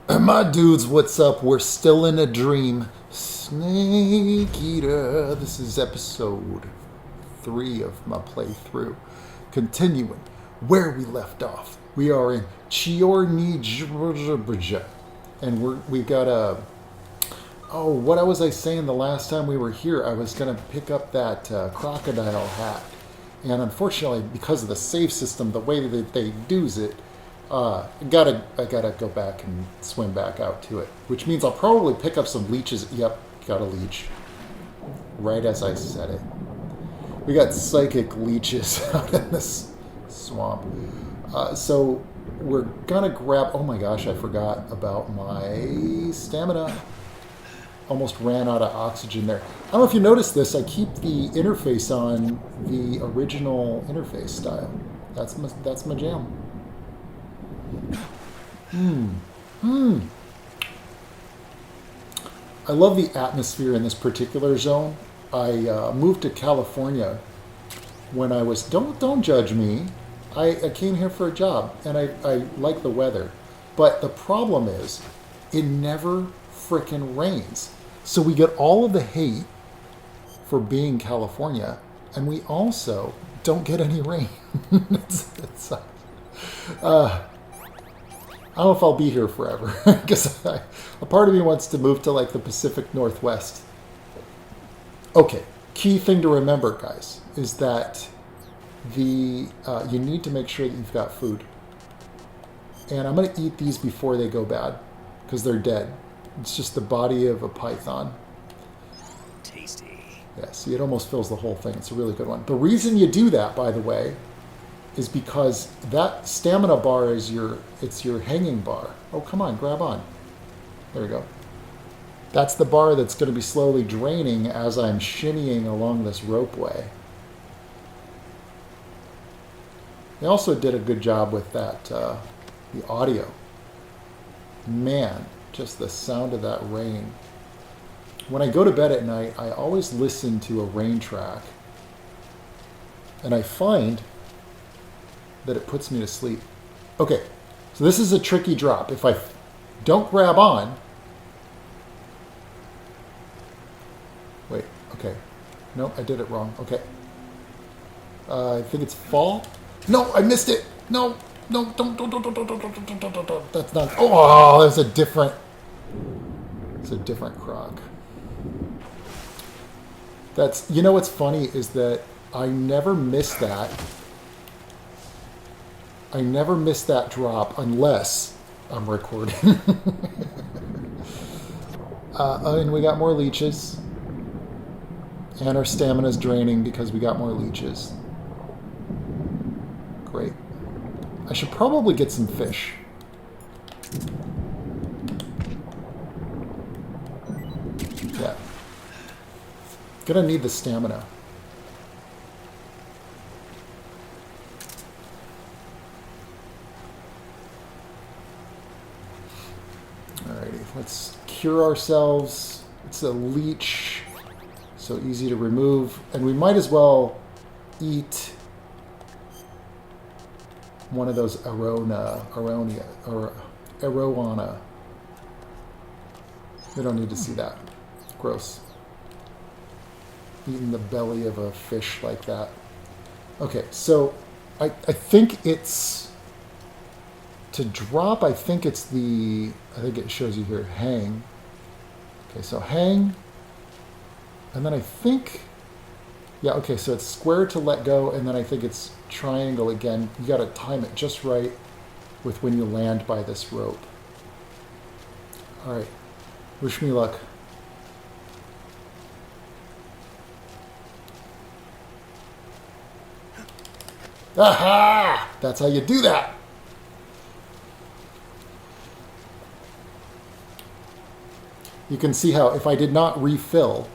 My dudes, what's up? We're still in a dream. Snake Eater. This is episode 3 of my playthrough. Continuing where we left off. We are in Chiorni, and we got a. Oh, what was I saying the last time we were here? I was gonna pick up that crocodile hat, and unfortunately, because of the save system, the way that they do it. I gotta go back and swim back out to it, which means I'll probably pick up some leeches. Yep, got a leech. Right as I said it. We got psychic leeches out in this swamp. So we're gonna grab. Oh my gosh, I forgot about my stamina. Almost ran out of oxygen there. I don't know if you noticed this. I keep the interface on the original interface style. That's my jam. I love the atmosphere in this particular zone. I moved to California when I was. Don't judge me. I came here for a job, and I like the weather. But the problem is, it never frickin' rains. So we get all of the hate for being California, and we also don't get any rain. I don't know if I'll be here forever, because a part of me wants to move to like the Pacific Northwest. Okay, key thing to remember, guys, is that you need to make sure that you've got food. And I'm going to eat these before they go bad, because they're dead. It's just the body of a python. Tasty. Yeah, see, it almost fills the whole thing. It's a really good one. The reason you do that, by the way, is because that stamina bar is your hanging bar. Oh, come on, grab on. There we go. That's the bar that's going to be slowly draining as I'm shinnying along this ropeway. They also did a good job with that, the audio. Man, just the sound of that rain. When I go to bed at night, I always listen to a rain track. And I find that it puts me to sleep. Okay, so this is a tricky drop. If I don't grab on... Wait, okay. No, I did it wrong. Okay. I think it's fall. No, I missed it. No, don't. That's not... Oh, there's a different... It's a different croc. That's... You know what's funny is that I never miss that. I never miss that drop unless I'm recording. And we got more leeches. And our stamina's draining because we got more leeches. Great. I should probably get some fish. Yeah. Gonna need the stamina. Let's cure ourselves. It's a leech, so easy to remove. And we might as well eat one of those arowana. We don't need to see that. Gross. Eating the belly of a fish like that. Okay, so I think it's... To drop, I think it shows you here, hang. Okay, so hang. And then I think, yeah, okay, so it's square to let go, and then I think it's triangle again. You gotta time it just right with when you land by this rope. All right, wish me luck. Aha! That's how you do that. You can see how if I did not refill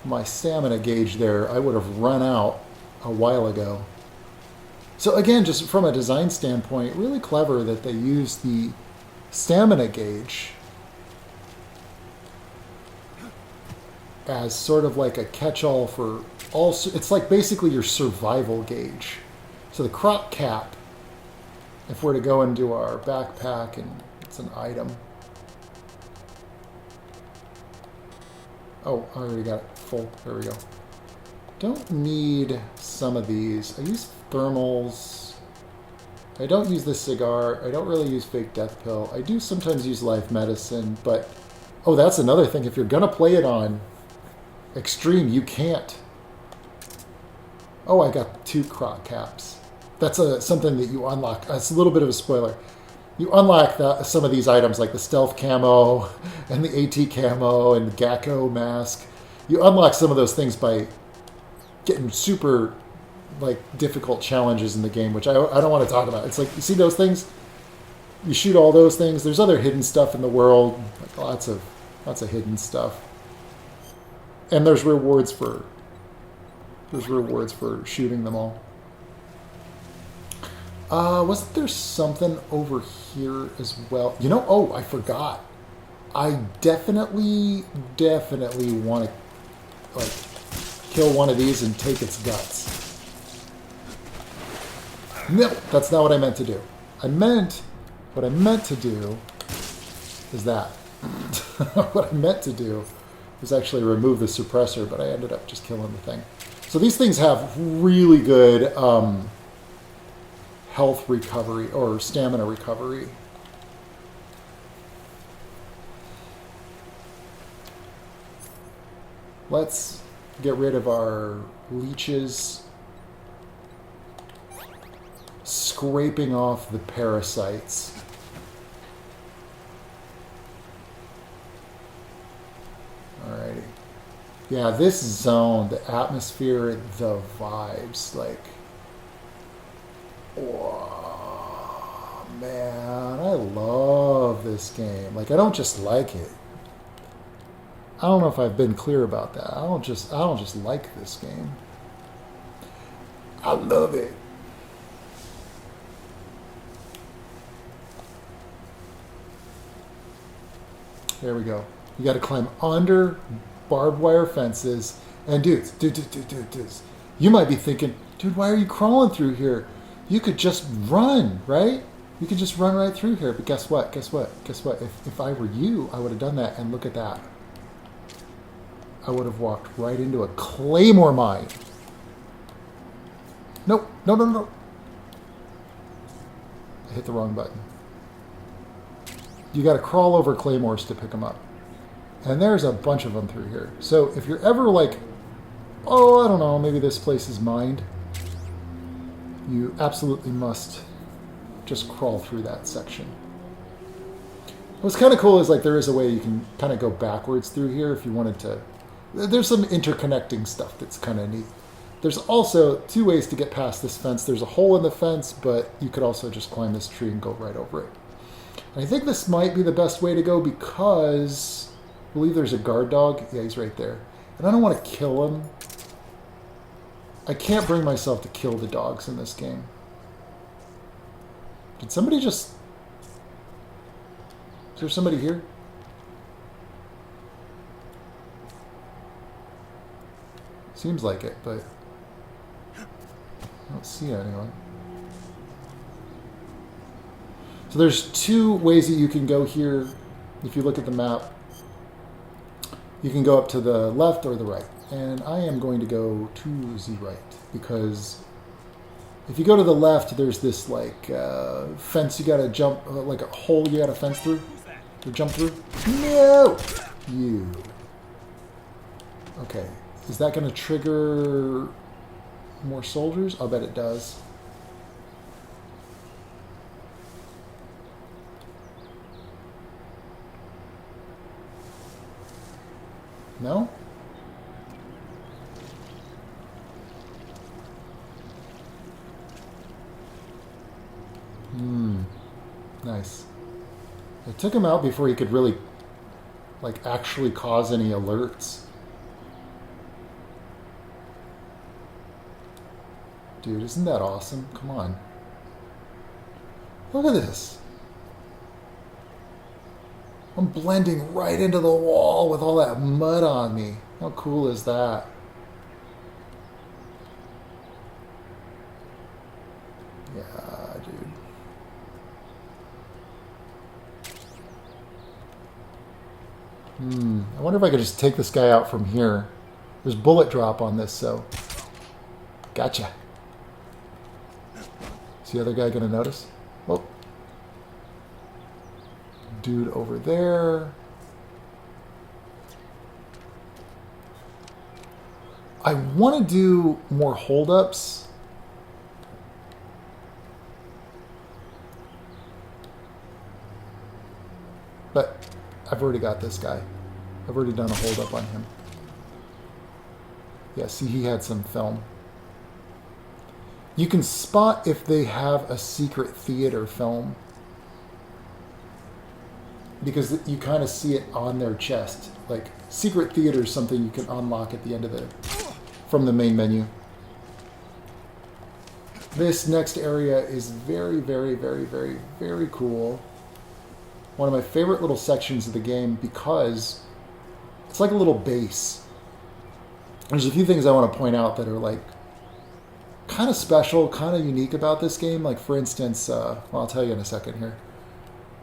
my stamina gauge there, I would have run out a while ago. So again, just from a design standpoint, really clever that they use the stamina gauge as sort of like a catch-all for all. It's like basically your survival gauge. So the croc cap, if we're to go into our backpack and It's an item. Oh, I already got it full. There we go. Don't need some of these. I use thermals. I don't use the cigar. I don't really use fake death pill. I do sometimes use life medicine, but... Oh, that's another thing. If you're going to play it on extreme, you can't. Oh, I got 2 croc caps. That's something that you unlock. It's a little bit of a spoiler. You unlock some of these items, like the stealth camo and the AT camo and the Gecko mask. You unlock some of those things by getting super difficult challenges in the game, which I don't want to talk about. It's like, you see those things? You shoot all those things. There's other hidden stuff in the world, like lots of hidden stuff. And there's rewards for shooting them all. Wasn't there something over here as well? You know, oh, I forgot. I definitely want to kill one of these and take its guts. No, that's not what I meant to do. What I meant to do is that. What I meant to do was actually remove the suppressor, but I ended up just killing the thing. So these things have really good health recovery or stamina recovery. Let's get rid of our leeches, scraping off the parasites. Alrighty. Yeah, this zone, the atmosphere, the vibes, oh man, I love this game. I don't just like it. I don't know if I've been clear about that. I don't just like this game. I love it. There we go. You got to climb under barbed wire fences. And dudes, you might be thinking, dude, why are you crawling through here? You could just run, right? You could just run right through here. But guess what? If I were you, I would have done that. And look at that. I would have walked right into a claymore mine. Nope. No. I hit the wrong button. You got to crawl over claymores to pick them up. And there's a bunch of them through here. So if you're ever oh, I don't know, maybe this place is mined, you absolutely must just crawl through that section. What's kind of cool is there is a way you can kind of go backwards through here if you wanted to. There's some interconnecting stuff that's kind of neat. There's also 2 ways to get past this fence. There's a hole in the fence, but you could also just climb this tree and go right over it. And I think this might be the best way to go because I believe there's a guard dog. Yeah, he's right there. And I don't want to kill him. I can't bring myself to kill the dogs in this game. Did somebody just... Is there somebody here? Seems like it, but I don't see anyone. So there's 2 ways that you can go here. If you look at the map, you can go up to the left or the right. And I am going to go to the right because if you go to the left, there's this fence you gotta jump, a hole you gotta fence through or jump through. No! You. Okay. Is that going to trigger more soldiers? I'll bet it does. No? Nice. I took him out before he could really, actually cause any alerts. Dude, isn't that awesome? Come on. Look at this. I'm blending right into the wall with all that mud on me. How cool is that? Yeah, dude. I wonder if I could just take this guy out from here. There's bullet drop on this, so... Gotcha. Is the other guy going to notice? Oh. Dude over there. I want to do more holdups. But I've already got this guy. I've already done a holdup on him. Yeah, see, he had some film. You can spot if they have a secret theater film, because you kind of see it on their chest. Like, secret theater is something you can unlock at the end of the... from the main menu. This next area is very, very, very, very, very cool. One of my favorite little sections of the game because it's like a little base. There's a few things I want to point out that are like kind of special, kind of unique about this game. Like, for instance, well, I'll tell you in a second here.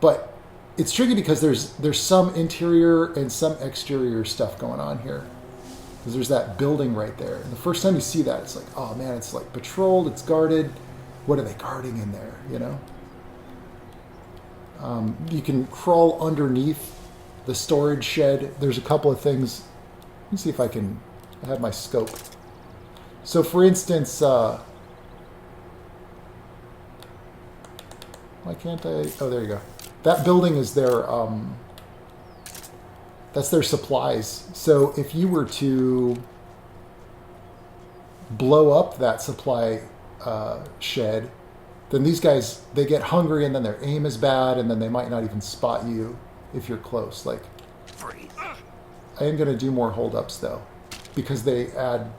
But it's tricky because there's some interior and some exterior stuff going on here. Because there's that building right there. And the first time you see that, it's like, oh man, it's like patrolled, it's guarded. What are they guarding in there, you know? You can crawl underneath the storage shed. There's a couple of things. Let me see if I have my scope. So for instance, why can't I? Oh, there you go. That building is their, that's their supplies. So if you were to blow up that supply shed, then these guys, they get hungry and then their aim is bad and then they might not even spot you if you're close. Like, I am going to do more holdups though, because they add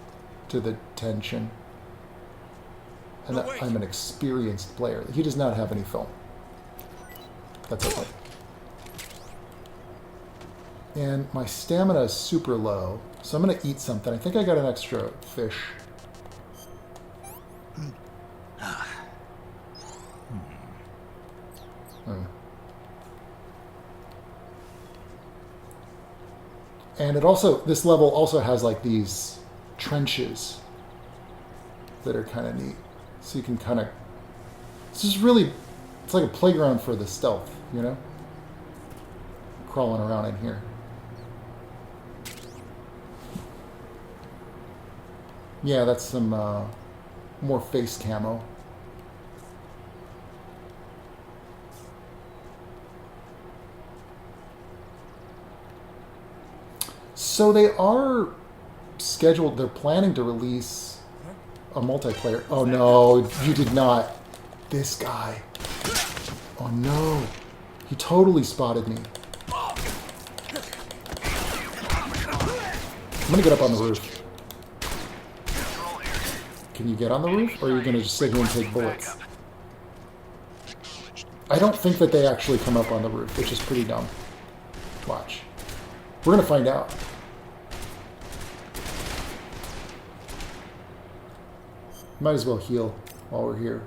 to the tension. And I'm an experienced player. He does not have any film. That's okay. And my stamina is super low, so I'm going to eat something. I think I got an extra fish. And it also, this level also has like these trenches that are kind of neat. So you can kind of, it's just really, it's like a playground for the stealth, you know? Crawling around in here. Yeah, that's some more face camo. So they are scheduled, they're planning to release a multiplayer. Oh no, you did not. This guy. Oh no. He totally spotted me. I'm gonna get up on the roof. Can you get on the roof, or are you gonna just sit here and take bullets? I don't think that they actually come up on the roof, which is pretty dumb. Watch. We're gonna find out. Might as well heal while we're here.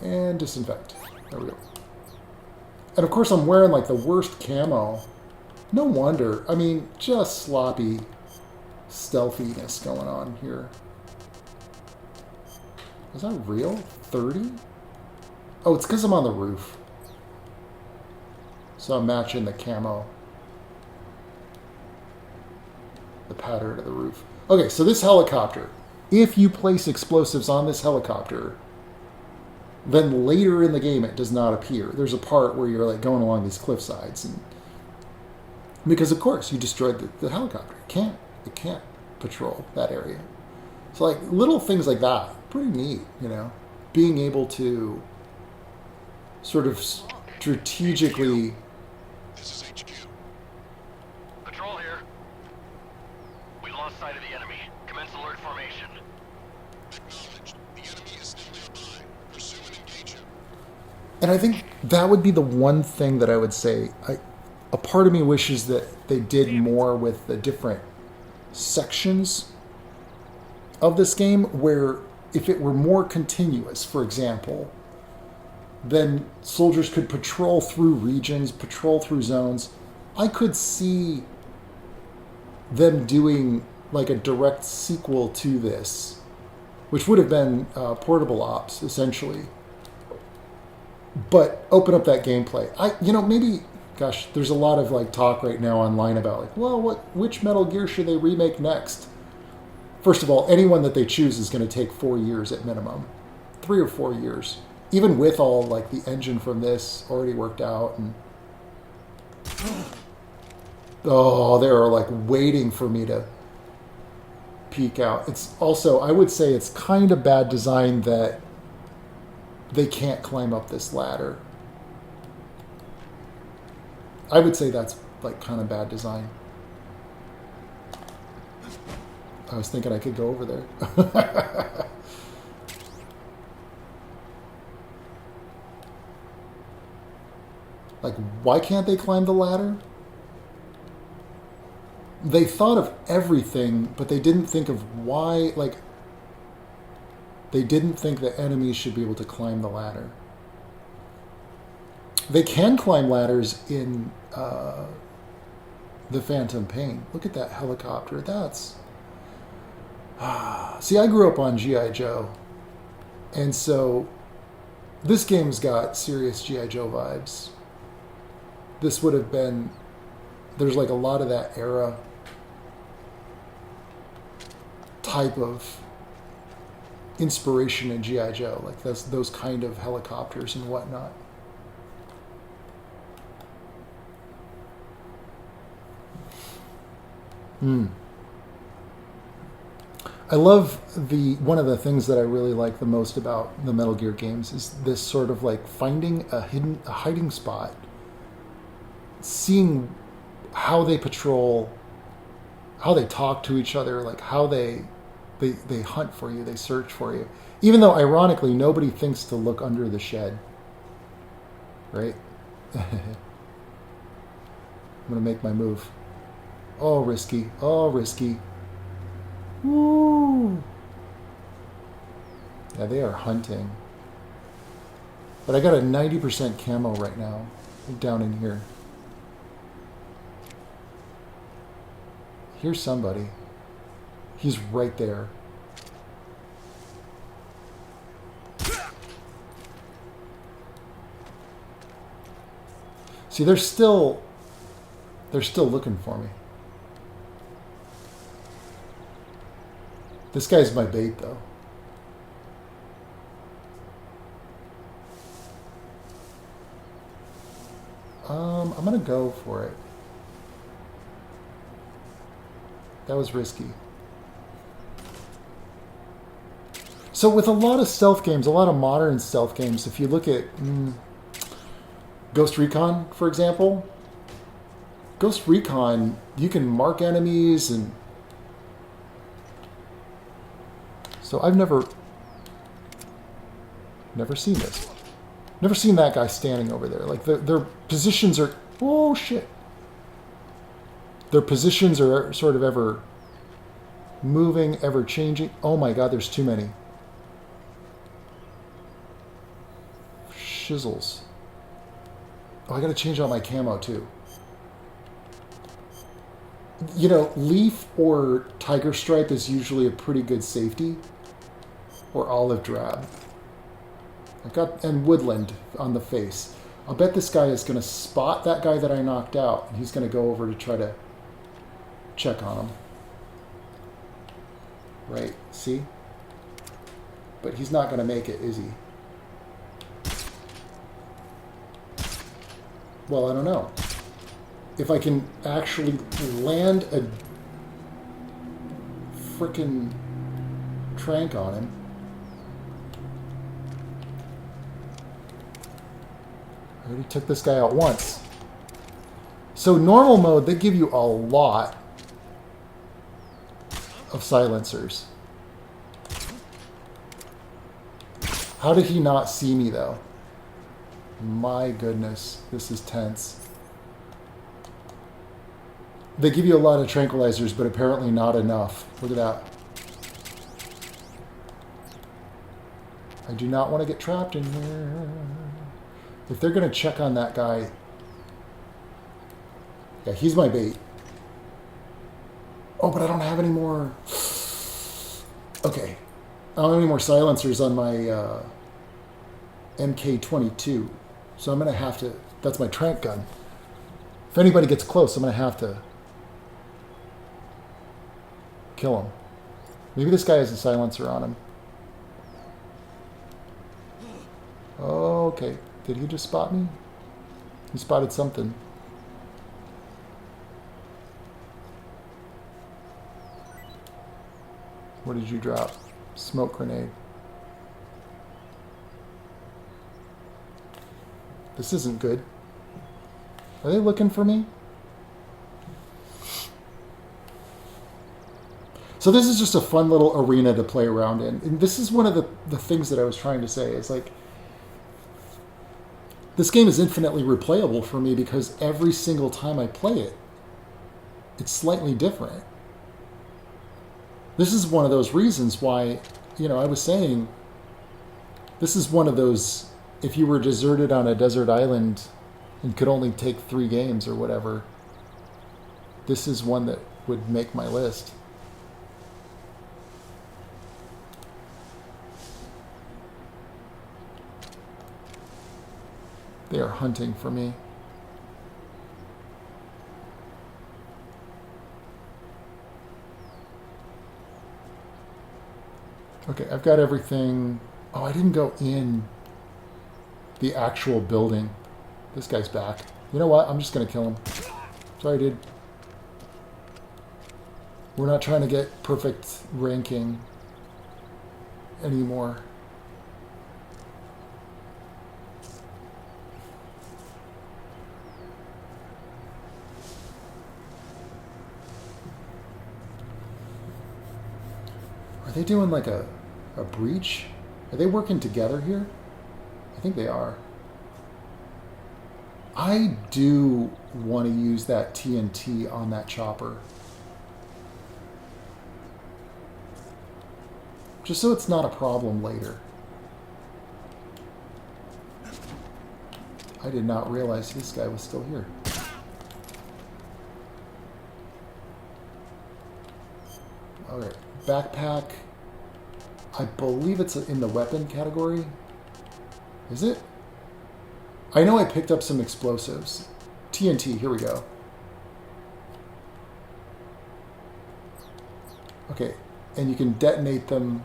And disinfect. There we go. And of course I'm wearing like the worst camo. No wonder. I mean, just sloppy stealthiness going on here. Is that real? 30? Oh, it's because I'm on the roof. So I'm matching the camo. The pattern of the roof. Okay, so this helicopter. If you place explosives on this helicopter, then later in the game it does not appear. There's a part where you're like going along these cliff sides, and because of course you destroyed the helicopter. It can't patrol that area. So like little things like that, pretty neat, you know. Being able to sort of strategically. This is HQ. Patrol here. We lost sight of the enemy. Commence alert formation. Acknowledged. The enemy is still nearby. Pursue and engage him. And I think that would be the one thing that I would say. A part of me wishes that they did more with the different sections of this game, where if it were more continuous, for example, then soldiers could patrol through regions, patrol through zones. I could see them doing like a direct sequel to this, which would have been portable ops, essentially. But open up that gameplay. Maybe, gosh, there's a lot of like talk right now online about like, well, which Metal Gear should they remake next? First of all, anyone that they choose is going to take 4 years at minimum. 3 or 4 years. Even with all like the engine from this already worked out, and they're like waiting for me to peek out. It's also, I would say it's kind of bad design that they can't climb up this ladder. I would say that's like kind of bad design. I was thinking I could go over there. Like, why can't they climb the ladder? They thought of everything, but they didn't think of why, like, they didn't think that enemies should be able to climb the ladder. They can climb ladders in the Phantom Pain. Look at that helicopter. That's... See, I grew up on G.I. Joe. And so this game's got serious G.I. Joe vibes. This would have been... There's like a lot of that era type of inspiration in G.I. Joe. Like those kind of helicopters and whatnot. I love one of the things that I really like the most about the Metal Gear games is this sort of like finding a hiding spot, seeing how they patrol, how they talk to each other, like how they hunt for you, they search for you. Even though ironically nobody thinks to look under the shed. Right? I'm gonna make my move. Oh, risky. Oh, risky. Woo! Yeah, they are hunting. But I got a 90% camo right now, down in here. Here's somebody. He's right there. See, they're still looking for me. This guy's my bait, though. I'm gonna go for it. That was risky. So with a lot of stealth games, a lot of modern stealth games, if you look at Ghost Recon, for example, Ghost Recon, you can mark enemies and... So I've never seen this. Never seen that guy standing over there. Like their positions are... Oh, shit. Their positions are sort of ever moving, ever changing. Oh my god, there's too many. Shizzles. Oh, I gotta change out my camo too. You know, Leaf or Tiger Stripe is usually a pretty good safety. Or Olive Drab. And Woodland on the face. I'll bet this guy is going to spot that guy that I knocked out. And he's going to go over to try to check on him. Right, see? But he's not going to make it, is he? Well, I don't know. If I can actually land a frickin' trank on him. I already took this guy out once. So normal mode, they give you a lot of silencers. How did he not see me, though? My goodness, this is tense. They give you a lot of tranquilizers, but apparently not enough. Look at that. I do not want to get trapped in here. If they're going to check on that guy... Yeah, he's my bait. Oh, but I don't have any more... Okay. I don't have any more silencers on my MK22. So I'm going to have to... That's my Trent gun. If anybody gets close, I'm going to have to kill him. Maybe this guy has a silencer on him. Okay. Did he just spot me? He spotted something. What did you drop? Smoke grenade. This isn't good. Are they looking for me? So this is just a fun little arena to play around in. And this is one of the things that I was trying to say. Is like, this game is infinitely replayable for me because every single time I play it, it's slightly different. This is one of those reasons why, you know, I was saying, this is one of those, if you were deserted on a desert island and could only take 3 games or whatever, this is one that would make my list. They are hunting for me. Okay, I've got everything. Oh, I didn't go in the actual building. This guy's back. You know what? I'm just going to kill him. Sorry, dude. We're not trying to get perfect ranking anymore. Are they doing like a breach? Are they working together here? I think they are. I do want to use that TNT on that chopper. Just so it's not a problem later. I did not realize this guy was still here. Alright, backpack. I believe it's in the weapon category. Is it? I know I picked up some explosives. TNT, here we go. Okay, and you can detonate them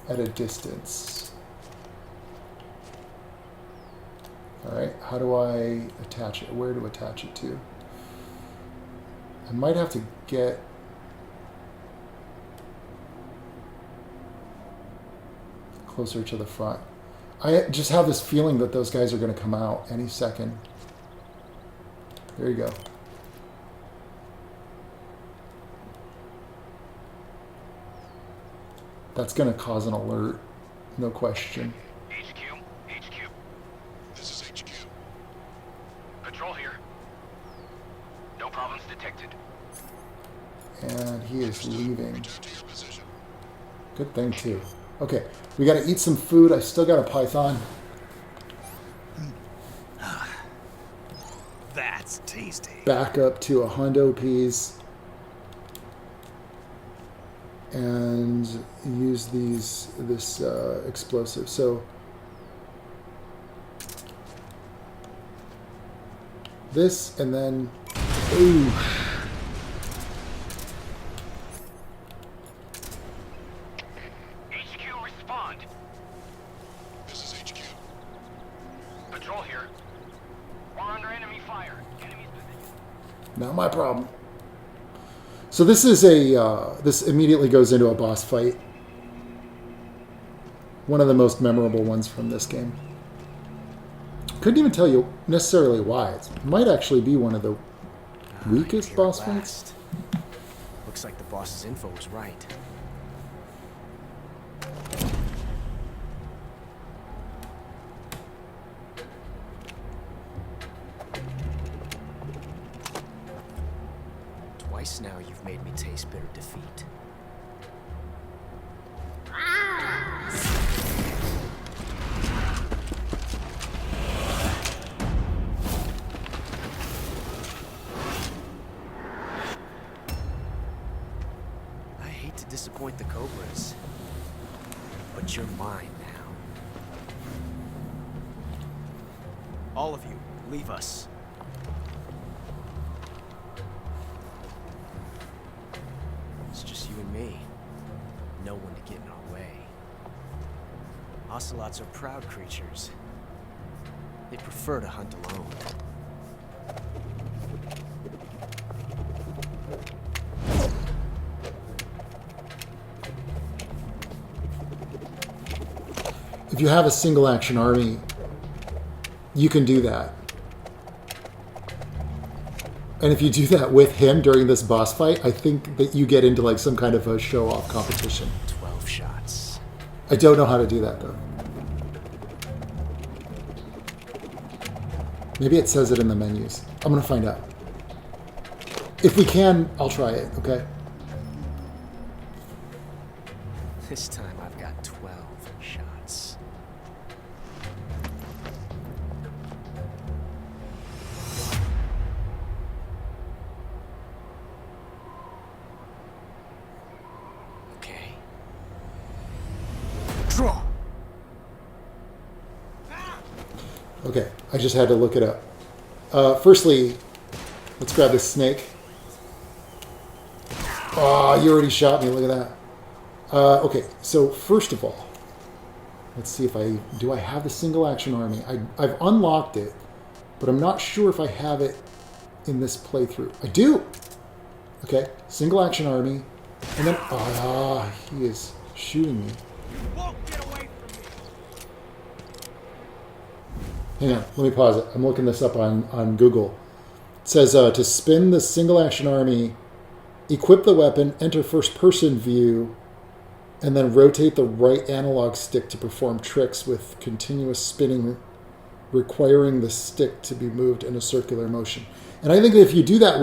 at a distance. Alright, how do I attach it? Where to attach it to? I might have to get... closer to the front. I just have this feeling that those guys are going to come out any second. There you go. That's going to cause an alert, no question. HQ, HQ. This is HQ. Patrol here. No problems detected. And he is leaving. Good thing, too. Okay, we got to eat some food. I still got a python. That's tasty. Back up to a hundo piece. And use this explosive. So this, and then, ooh. HQ, respond. This is HQ. Patrol here. We're under enemy fire. Enemy's position. Not my problem. So this is a, this immediately goes into a boss fight. One of the most memorable ones from this game. Couldn't even tell you necessarily why. It might actually be one of the weakest boss fights. Looks like the boss's info was right. Twice now you've made me taste bitter defeat. point the Cobras. But you're mine now. All of you, leave us. It's just you and me. No one to get in our way. Ocelots are proud creatures. They prefer to hunt alone. If you have a single action army, you can do that. And if you do that with him during this boss fight, I think that you get into like some kind of a show-off competition. 12 shots. I don't know how to do that though. Maybe it says it in the menus. I'm gonna find out. If we can, I'll try it, okay? This time I've got 12 shots. Okay. Draw! Okay, I just had to look it up. Firstly, let's grab this snake. Oh, you already shot me, look at that. Okay, so first of all, let's see if do I have the single action army? I've unlocked it, but I'm not sure if I have it in this playthrough. I do! Okay, single action army, and then, he is shooting me. Hang on, let me pause it. I'm looking this up on Google. It says to spin the single action army, equip the weapon, enter first person view, and then rotate the right analog stick to perform tricks with continuous spinning, requiring the stick to be moved in a circular motion. And I think that if you do that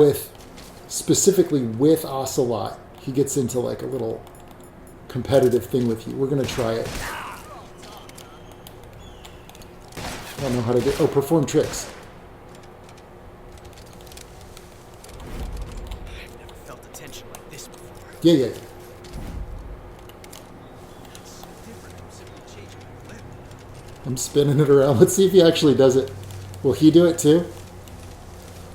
specifically with Ocelot, he gets into like a little competitive thing with you. We're going to try it. I don't know how to do... Oh, perform tricks. I've never felt a tension like this before. Yeah. I'm spinning it around. Let's see if he actually does it. Will he do it too?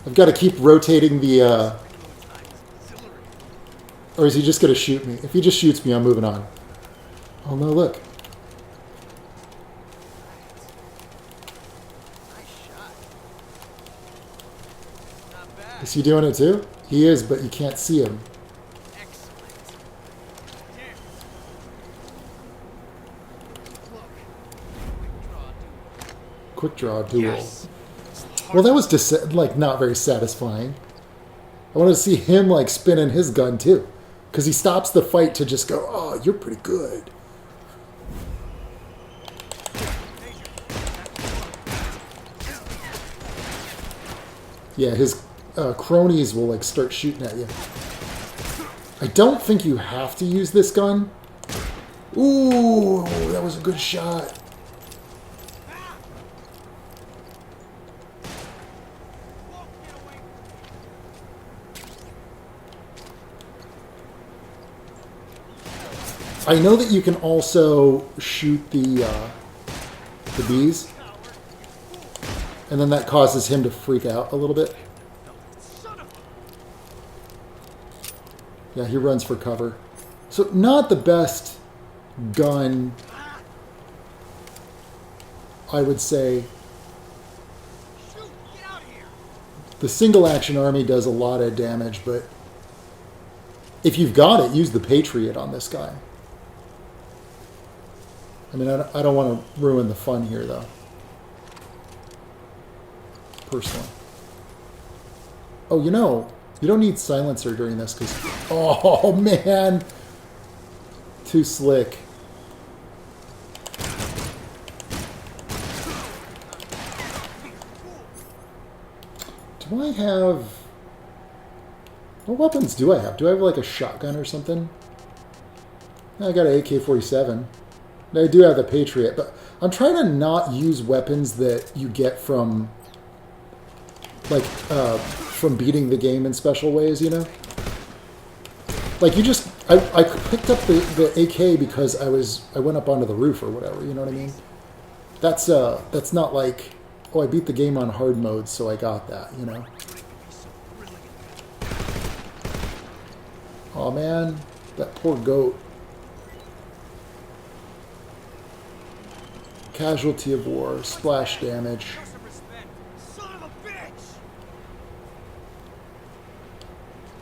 I've got to keep rotating the... Or is he just going to shoot me? If he just shoots me, I'm moving on. Oh no, look. Is he doing it too? He is, but you can't see him. Quick draw duel. Yes. Well, that was like not very satisfying. I want to see him like spinning his gun too, because he stops the fight to just go, "Oh, you're pretty good." Yeah, his cronies will like start shooting at you. I don't think you have to use this gun. Ooh, that was a good shot. I know that you can also shoot the bees, and then that causes him to freak out a little bit. Yeah, he runs for cover. So not the best gun, I would say. The single action army does a lot of damage, but if you've got it, use the Patriot on this guy. I mean, I don't want to ruin the fun here, though. Personally. Oh, you know, you don't need silencer during this, because... Oh, man! Too slick. Do I have... What weapons do I have? Do I have, like, a shotgun or something? I got an AK-47. I do have the Patriot, but I'm trying to not use weapons that you get from, like, from beating the game in special ways, you know? Like, you just... I picked up the AK because I went up onto the roof or whatever. You know what I mean? That's not like, oh, I beat the game on hard mode, so I got that. You know? Oh man, that poor goat. Casualty of war, splash damage. Son of a bitch!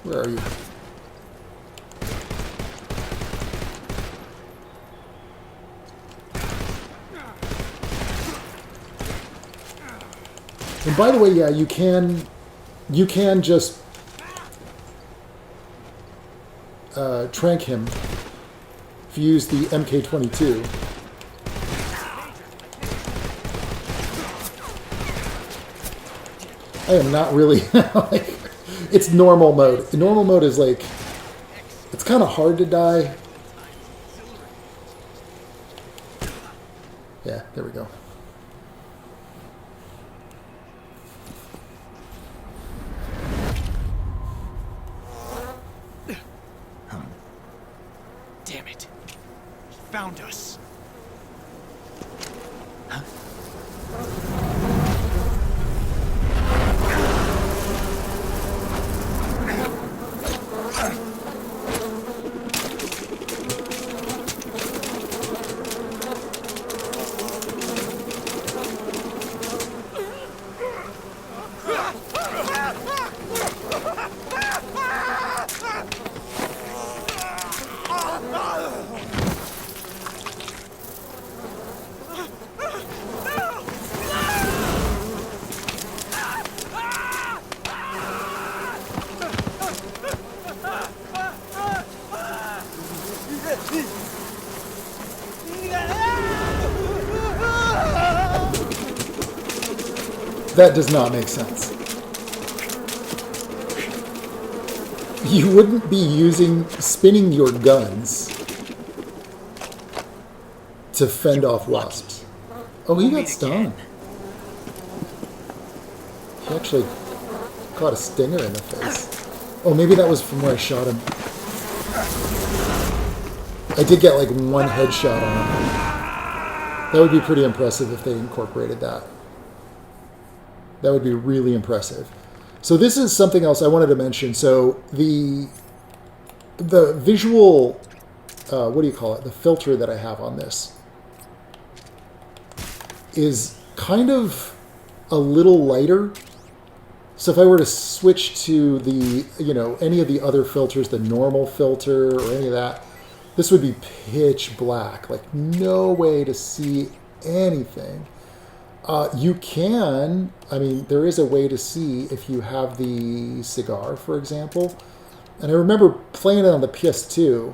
Where are you? And by the way, yeah, you can just trank him if you use the MK22. I am not really like, it's normal mode. Normal mode is like, it's kind of hard to die. Yeah, there we go. Damn it. He found us. That does not make sense. You wouldn't be spinning your guns to fend off wasps. Oh, he got stung. He actually caught a stinger in the face. Oh, maybe that was from where I shot him. I did get like one headshot on him. That would be pretty impressive if they incorporated that. That would be really impressive. So this is something else I wanted to mention. So the visual, what do you call it? The filter that I have on this is kind of a little lighter. So if I were to switch to the, any of the other filters, the normal filter or any of that, this would be pitch black, like no way to see anything. You can, there is a way to see if you have the cigar, for example. And I remember playing it on the PS2.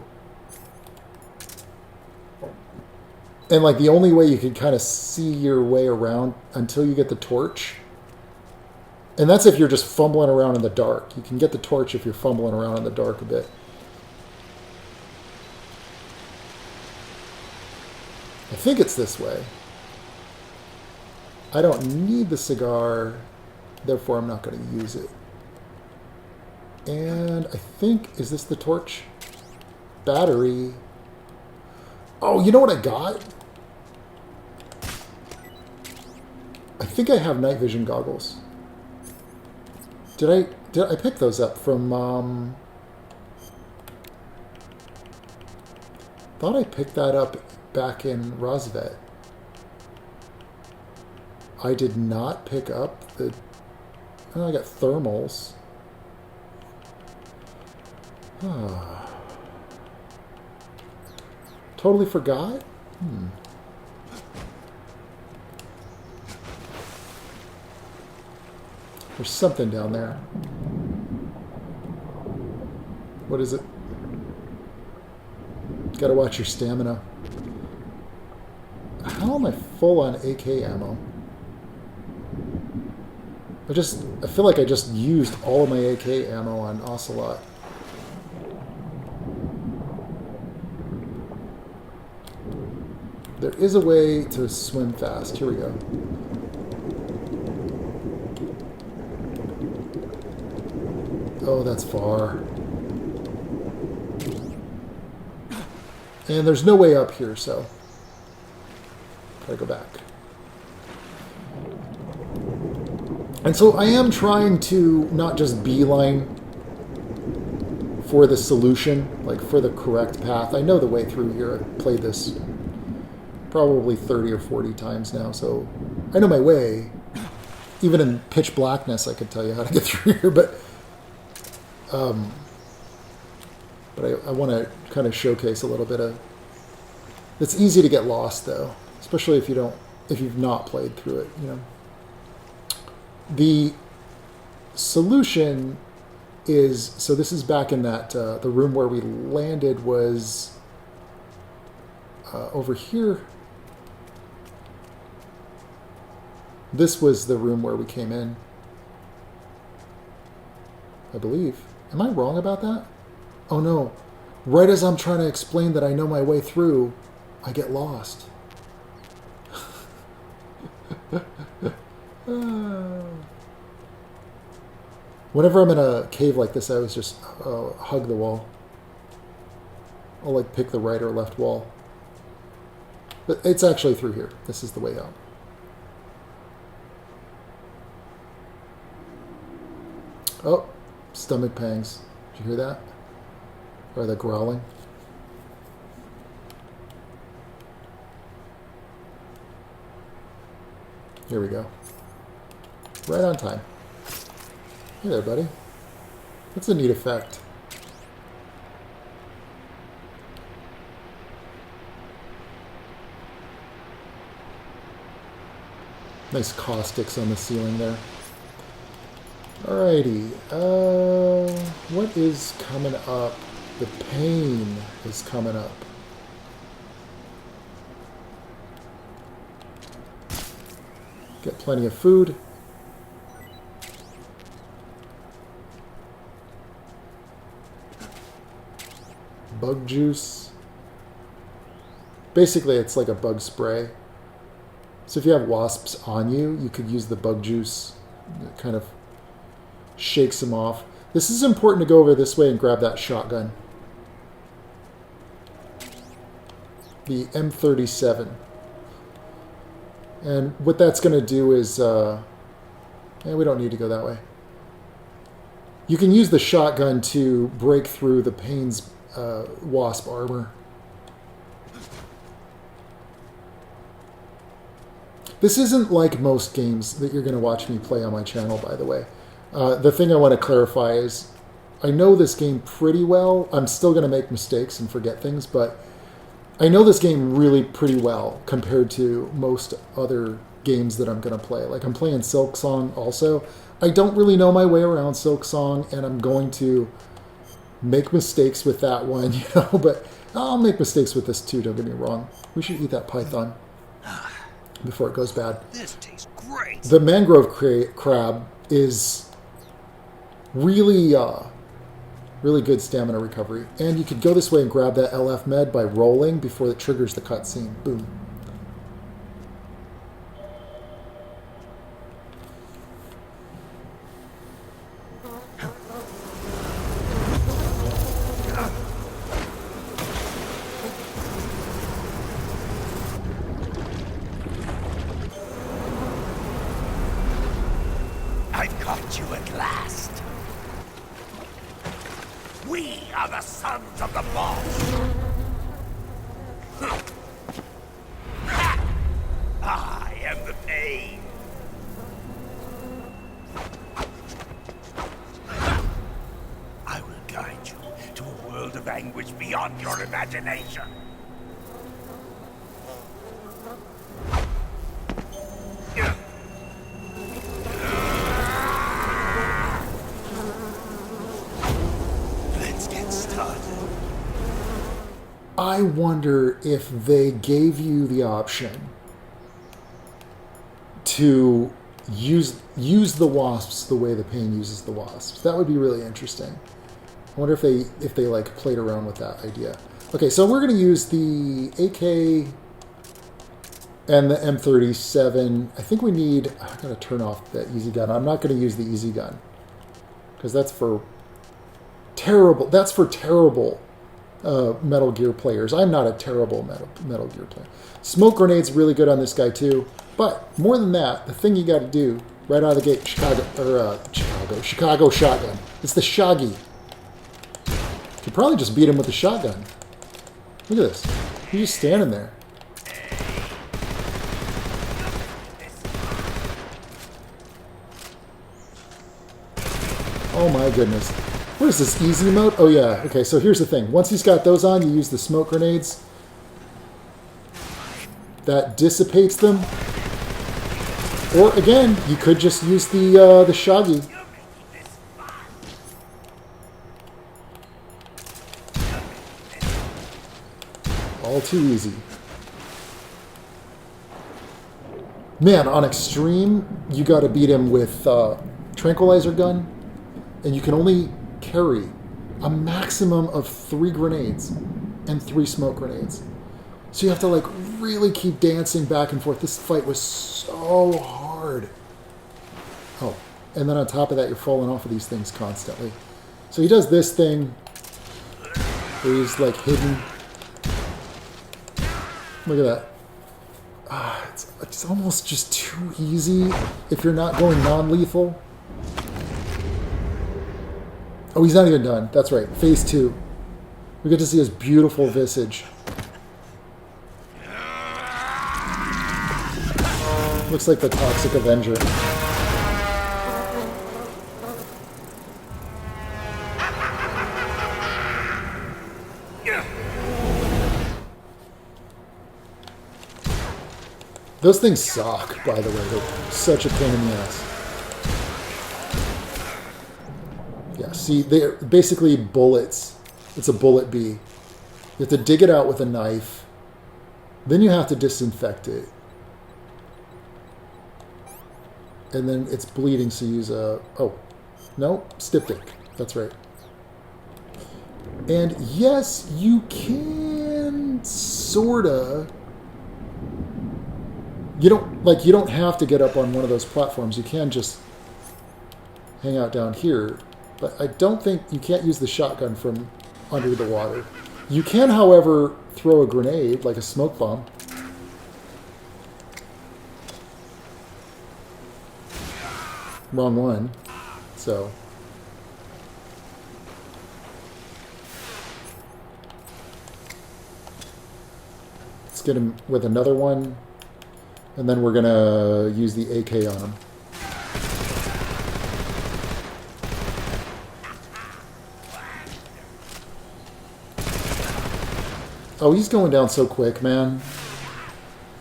And like the only way you could kind of see your way around until you get the torch. And that's if you're just fumbling around in the dark. You can get the torch if you're fumbling around in the dark a bit. I think it's this way. I don't need the cigar, therefore I'm not going to use it. And I think, is this the torch? Battery. Oh, you know what I got? I think I have night vision goggles. Did I pick those up from, thought I picked that up back in Rosvet. I did not pick up the... Oh, I got thermals. Totally forgot? There's something down there. What is it? Gotta watch your stamina. How am I full on AK ammo? I feel like I just used all of my AK ammo on Ocelot. There is a way to swim fast. Here we go. Oh, that's far. And there's no way up here, so gotta go back. And so I am trying to not just beeline for the solution, like for the correct path. I know the way through here. I've played this probably 30 or 40 times now, so I know my way. Even in pitch blackness, I could tell you how to get through here, but I want to kind of showcase a little bit of... It's easy to get lost, though, especially if you've not played through it, you know. The solution is, so this is back in that, the room where we landed was over here. This was the room where we came in, I believe. Am I wrong about that? Oh no. Right as I'm trying to explain that I know my way through, I get lost. Whenever I'm in a cave like this, I always just hug the wall. I'll like pick the right or left wall. But it's actually through here. This is the way out. Oh, stomach pangs. Did you hear that? Or the growling? Here we go. Right on time. Hey there, buddy. That's a neat effect. Nice caustics on the ceiling there. Alrighty. What is coming up? The pain is coming up. Get plenty of food. Bug juice. Basically, it's like a bug spray. So if you have wasps on you, you could use the bug juice. It kind of shakes them off. This is important to go over this way and grab that shotgun. The M37. And what that's going to do is... we don't need to go that way. You can use the shotgun to break through the Pain's wasp armor. This isn't like most games that you're going to watch me play on my channel, by the way. The thing I want to clarify is I know this game pretty well. I'm still going to make mistakes and forget things, but I know this game really pretty well compared to most other games that I'm going to play. Like I'm playing Silksong also. I don't really know my way around Silksong, and I'm going to make mistakes with that one, you know, but I'll make mistakes with this too, don't get me wrong. We should eat that python before it goes bad. This tastes great. The mangrove crab is really, really good stamina recovery. And you could go this way and grab that LF med by rolling before it triggers the cutscene. Boom. I've caught you at last. We are the sons of the boss. I am the pain. I will guide you to a world of anguish beyond your imagination. Let's get started. I wonder if they gave you the option to use the wasps the way the Pain uses the wasps. That would be really interesting. I wonder if they like played around with that idea. Okay, so we're going to use the AK and the M37. I think we need... I'm going to turn off the easy gun. I'm not going to use the easy gun because that's for terrible Metal Gear players. I'm not a terrible Metal Gear player. Smoke grenade's really good on this guy too. But more than that, the thing you got to do right out of the gate, Chicago shotgun. It's the Shaggy. You could probably just beat him with the shotgun. Look at this. He's just standing there. Oh my goodness. What is this, easy mode? Oh yeah, okay, so here's the thing. Once he's got those on, you use the smoke grenades. That dissipates them. Or again, you could just use the Shaggy. All too easy. Man, on extreme, you gotta beat him with tranquilizer gun. And you can only carry a maximum of 3 grenades and 3 smoke grenades. So you have to like really keep dancing back and forth. This fight was so hard. Oh, and then on top of that, you're falling off of these things constantly. So he does this thing where he's like hidden. Look at that. It's almost just too easy if you're not going non-lethal. Oh, he's not even done. That's right. Phase 2. We get to see his beautiful visage. Looks like the Toxic Avenger. Those things suck, by the way. They're such a pain in the ass. Yeah, see, they're basically bullets. It's a bullet bee. You have to dig it out with a knife. Then you have to disinfect it. And then it's bleeding, so you use a... Oh, no, styptic. That's right. And yes, you can sorta... You don't have to get up on one of those platforms. You can just hang out down here. But I don't think you can't use the shotgun from under the water. You can, however, throw a grenade, like a smoke bomb. Wrong one. So. Let's get him with another one. And then we're going to use the AK on him. Oh, he's going down so quick, man.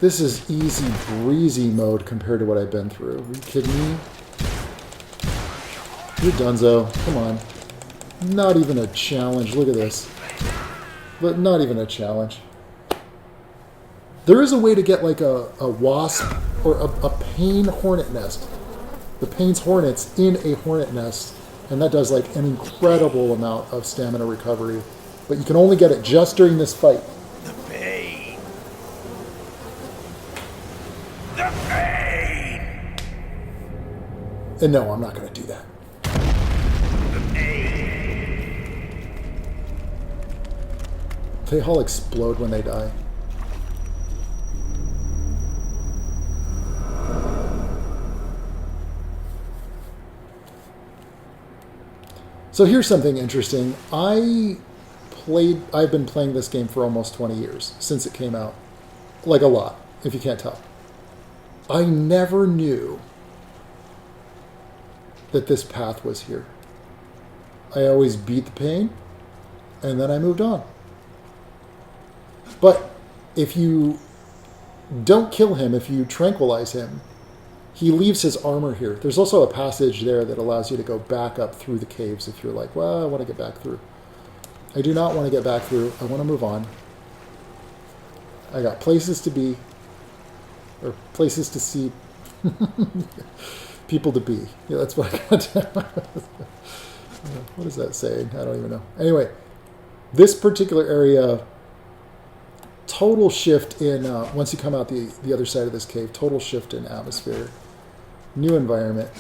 This is easy breezy mode compared to what I've been through. Are you kidding me? You're donezo. Come on. Not even a challenge. Look at this. But not even a challenge. There is a way to get like a wasp or a pain hornet nest. The pain's hornets in a hornet nest. And that does like an incredible amount of stamina recovery. But you can only get it just during this fight. The pain. The pain. And no, I'm not going to do that. The pain. They all explode when they die. So here's something interesting. I've been playing this game for almost 20 years, since it came out. Like a lot, if you can't tell. I never knew that this path was here. I always beat the pain, and then I moved on. But if you don't kill him, if you tranquilize him, he leaves his armor here. There's also a passage there that allows you to go back up through the caves if you're like, well, I want to get back through. I do not want to get back through. I want to move on. I got places to be. Or places to see. People to be. Yeah, that's what I got. What is that saying? I don't even know. Anyway, this particular area, total shift in, once you come out the other side of this cave, total shift in atmosphere. New environment.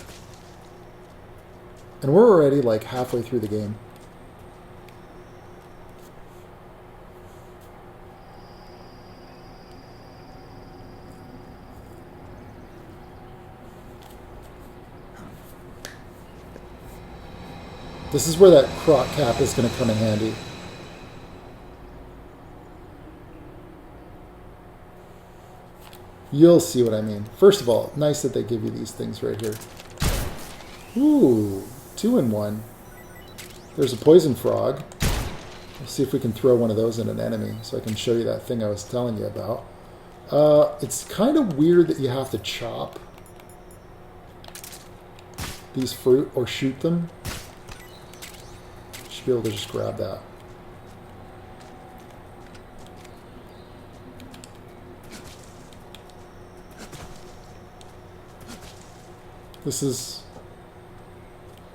And we're already like halfway through the game. This is where that croc cap is going to come in handy. You'll see what I mean. First of all, nice that they give you these things right here. Ooh, 2-in-1. There's a poison frog. Let's see if we can throw one of those in an enemy so I can show you that thing I was telling you about. It's kind of weird that you have to chop these fruit or shoot them. Should be able to just grab that. This is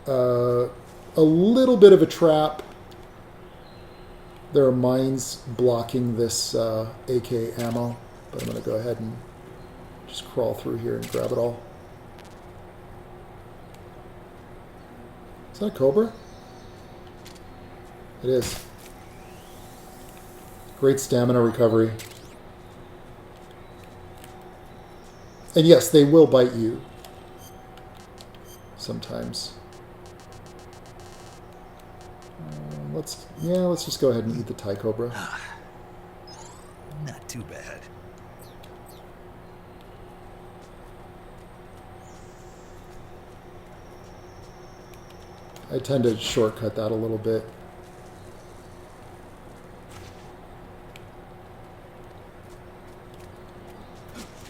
a little bit of a trap. There are mines blocking this AK ammo, but I'm going to go ahead and just crawl through here and grab it all. Is that a cobra? It is. Great stamina recovery. And yes, they will bite you sometimes. Let's just go ahead and eat the Thai cobra. Not too bad. I tend to shortcut that a little bit.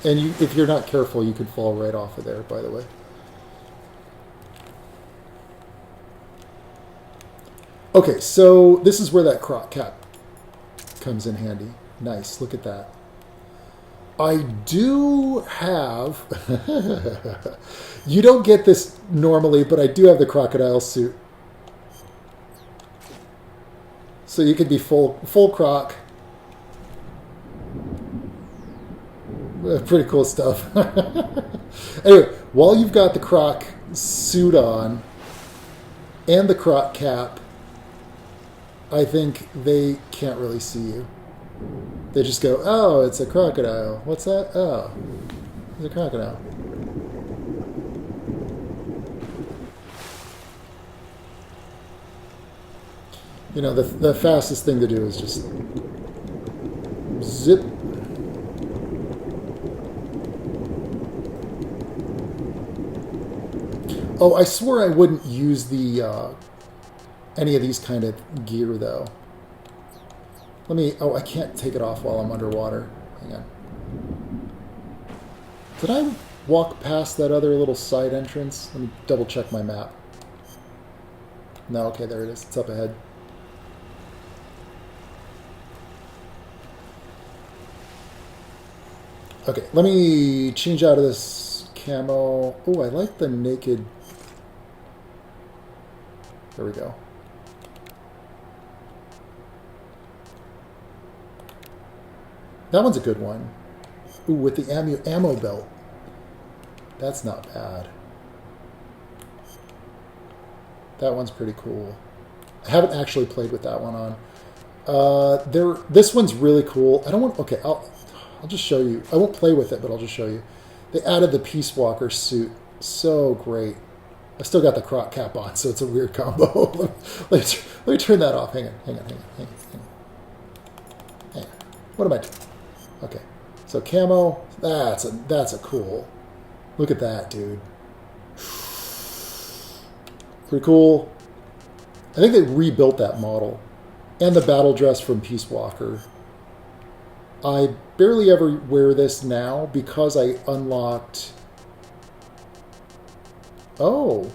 And if you're not careful, you could fall right off of there, by the way. Okay, so this is where that croc cap comes in handy. Nice, look at that. I do have... You don't get this normally, but I do have the crocodile suit. So you could be full croc. Pretty cool stuff. Anyway, while you've got the croc suit on and the croc cap, I think they can't really see you. They just go, oh, it's a crocodile. What's that? Oh, it's a crocodile. You know, the fastest thing to do is just zip. Oh, I swore I wouldn't use the any of these kind of gear, though. Let me... Oh, I can't take it off while I'm underwater. Hang on. Did I walk past that other little side entrance? Let me double check my map. No, okay, there it is. It's up ahead. Okay, let me change out of this camo. Oh, I like the naked... There we go. That one's a good one. Ooh, with the ammo belt. That's not bad. That one's pretty cool. I haven't actually played with that one on. This one's really cool. I don't want... Okay, I'll just show you. I won't play with it, but I'll just show you. They added the Peace Walker suit. So great. I still got the croc cap on, so it's a weird combo. let me turn that off. Hang on. What am I doing? Okay. So camo, that's a cool. Look at that, dude. Pretty cool. I think they rebuilt that model. And the battle dress from Peace Walker. I barely ever wear this now because I unlocked... Oh.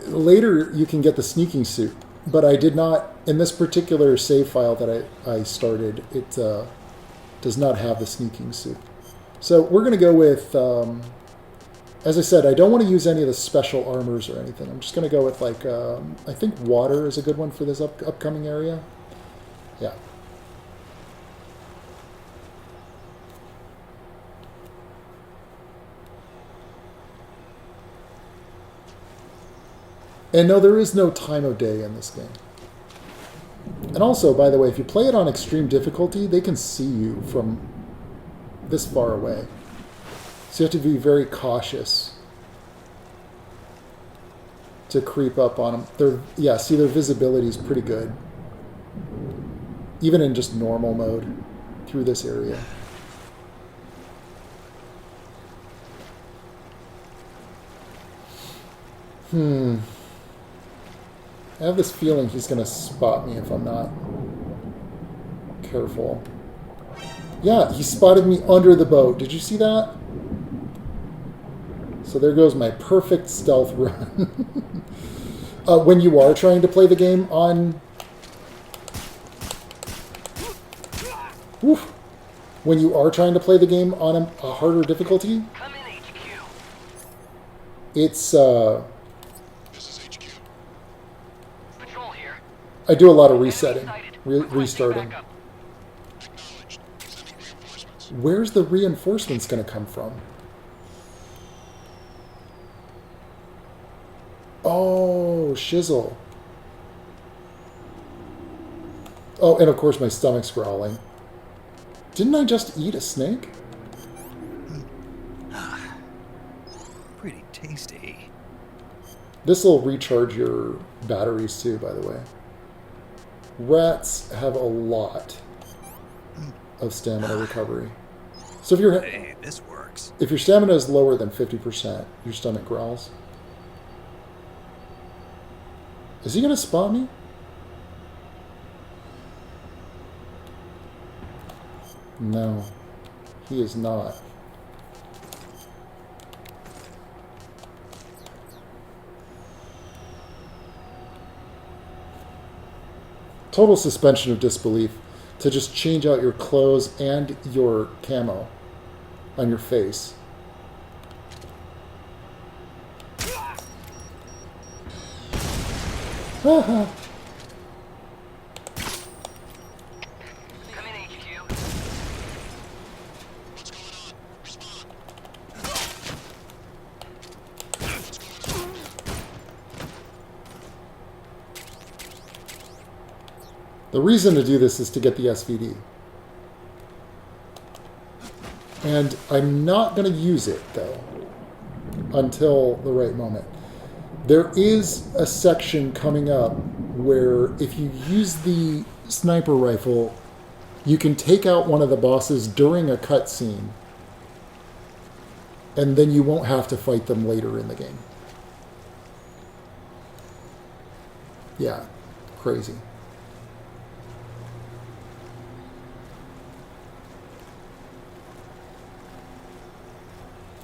Later you can get the sneaking suit, but I did not, in this particular save file that I started, it does not have the sneaking suit. So we're going to go with, as I said, I don't want to use any of the special armors or anything. I'm just going to go with like, I think water is a good one for this upcoming area. Yeah. And no, there is no time of day in this game. And also, by the way, if you play it on extreme difficulty, they can see you from this far away. So you have to be very cautious. to creep up on them. See, their visibility is pretty good. Even in just normal mode through this area. I have this feeling he's going to spot me if I'm not careful. Yeah, he spotted me under the boat. Did you see that? So there goes my perfect stealth run. When you are trying to play the game on... Oof. When you are trying to play the game on a harder difficulty, Come in, HQ. it's... This is HQ. Patrol here. I do a lot of resetting, Enemy sighted. Requesting restarting. backup. Acknowledged. Sending reinforcements. Where's the reinforcements going to come from? Oh, shizzle. Oh, and of course my stomach's growling. Didn't I just eat a snake? Pretty tasty. This will recharge your batteries too, by the way. Rats have a lot of stamina recovery. So if your Hey, this works. if your stamina is lower than 50%, your stomach growls. Is he going to spot me? No, he is not. Total suspension of disbelief to just change out your clothes and your camo on your face. Haha. Come in, HQ. What's going on? Respond. What's going on? The reason to do this is to get the SVD. And I'm not going to use it, though, until the right moment. There is a section coming up where if you use the sniper rifle, you can take out one of the bosses during a cutscene, and then you won't have to fight them later in the game. Yeah, crazy.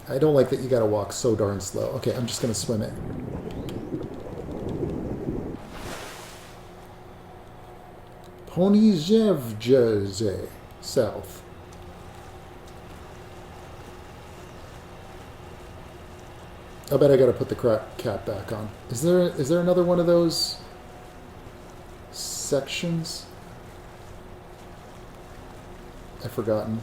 I don't like that you gotta walk so darn slow. Okay, I'm just gonna swim it. Jersey, south. I bet I gotta put the cap back on. Is there another one of those sections? I've forgotten.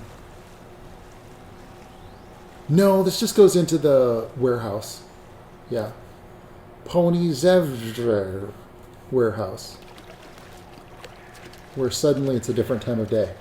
No, this just goes into the warehouse. Yeah. Zevdrer warehouse. Where suddenly it's a different time of day.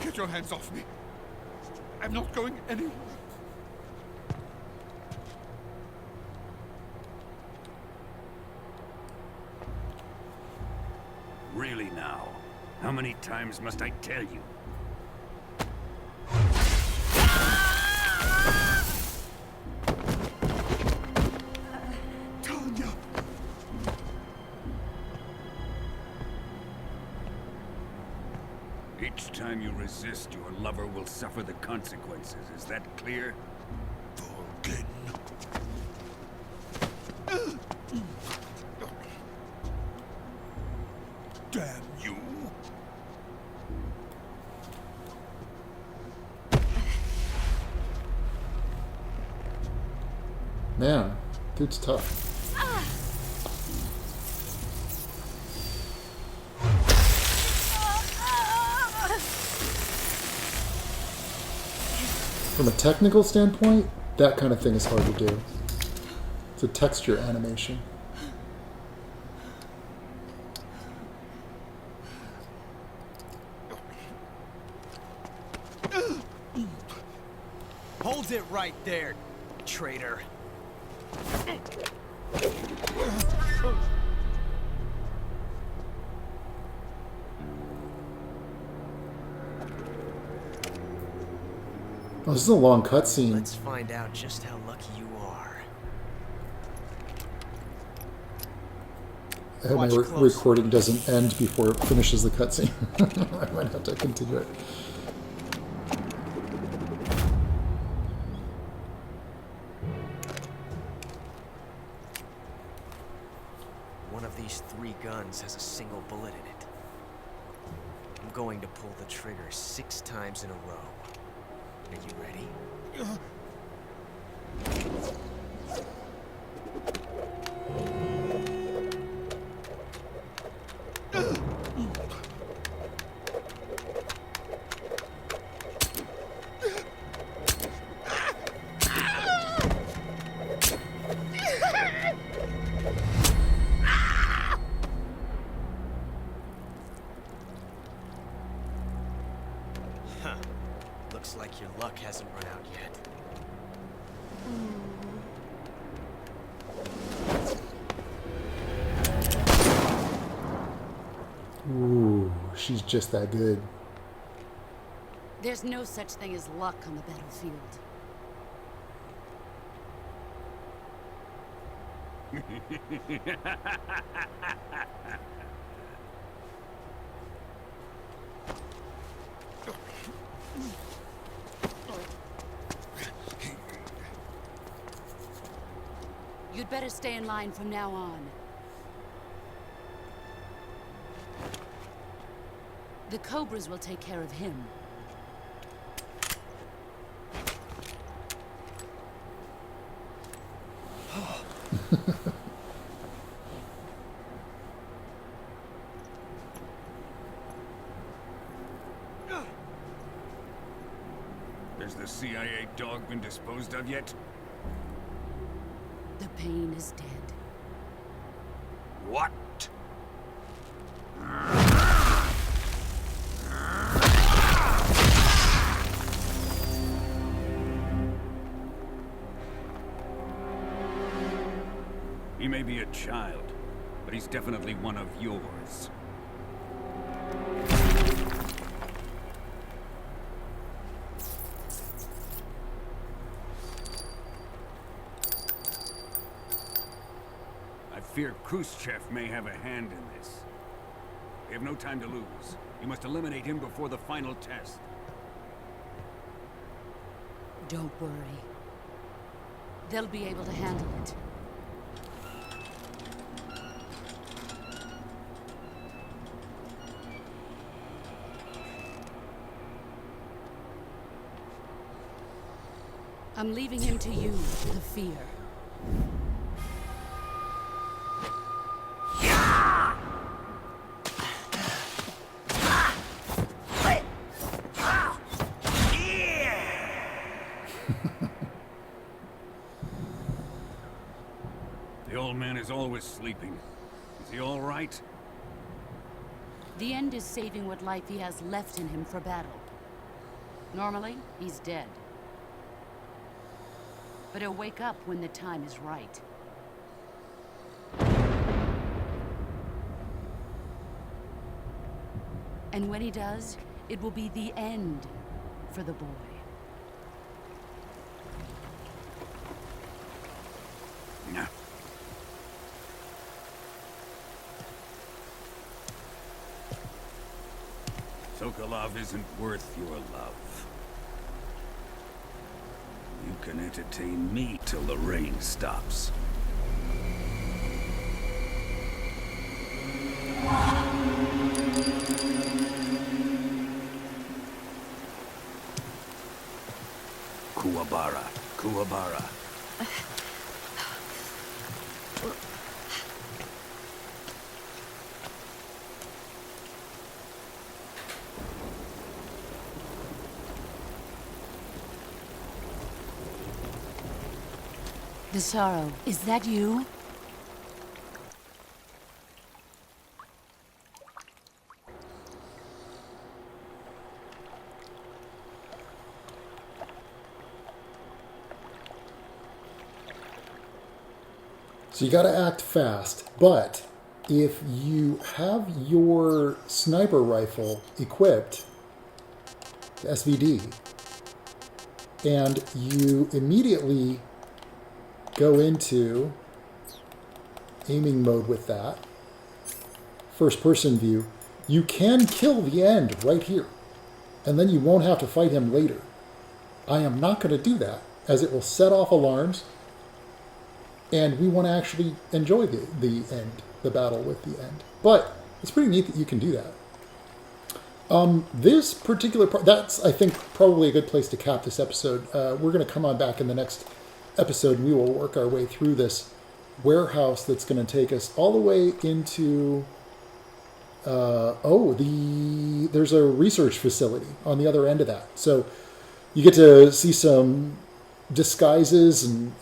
Get your hands off me. I'm not going anywhere. Really now? How many times must I tell you? Tanya! Each time you resist, your lover will suffer the consequences. Is that clear? Vulcan. Damn you! Man, dude's tough. From a technical standpoint, that kind of thing is hard to do. It's a texture animation. Hold it right there, traitor. Oh, this is a long cutscene. Let's find out just how lucky you are. I hope my Watch closely. recording doesn't end before it finishes the cutscene. I might have to continue it. One of these 3 guns has a single bullet in it. I'm going to pull the trigger 6 times in a row. Are you ready? Huh. Looks like your luck hasn't run out yet. Ooh, she's just that good. There's no such thing as luck on the battlefield. You'd better stay in line from now on. The Cobras will take care of him. Has the CIA dog been disposed of yet? The pain is dead. What? He may be a child, but he's definitely one of yours. I fear Khrushchev may have a hand in this. We have no time to lose. You must eliminate him before the final test. Don't worry. They'll be able to handle it. I'm leaving him to you, the fear. The old man is always sleeping. Is he all right? The end is saving what life he has left in him for battle. Normally, he's dead. But he'll wake up when the time is right. And when he does, it will be the end for the boy. No. Sokolov isn't worth your love. You can entertain me till the rain stops. Kuwabara, Kuwabara. Visaro, is that you? So you got to act fast, but if you have your sniper rifle equipped, the SVD, and you immediately go into aiming mode with that, first person view, you can kill the end right here, and then you won't have to fight him later. I am not going to do that, as it will set off alarms, and we want to actually enjoy the end, the battle with the end. But it's pretty neat that you can do that. This particular part, that's, I think, probably a good place to cap this episode. We're going to come on back in the next episode, and we will work our way through this warehouse that's going to take us all the way into... there's a research facility on the other end of that. So you get to see some disguises and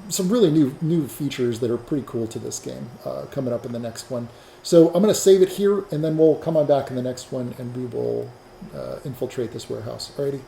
some really new features that are pretty cool to this game coming up in the next one. So I'm going to save it here, and then we'll come on back in the next one, and we will infiltrate this warehouse. Alrighty.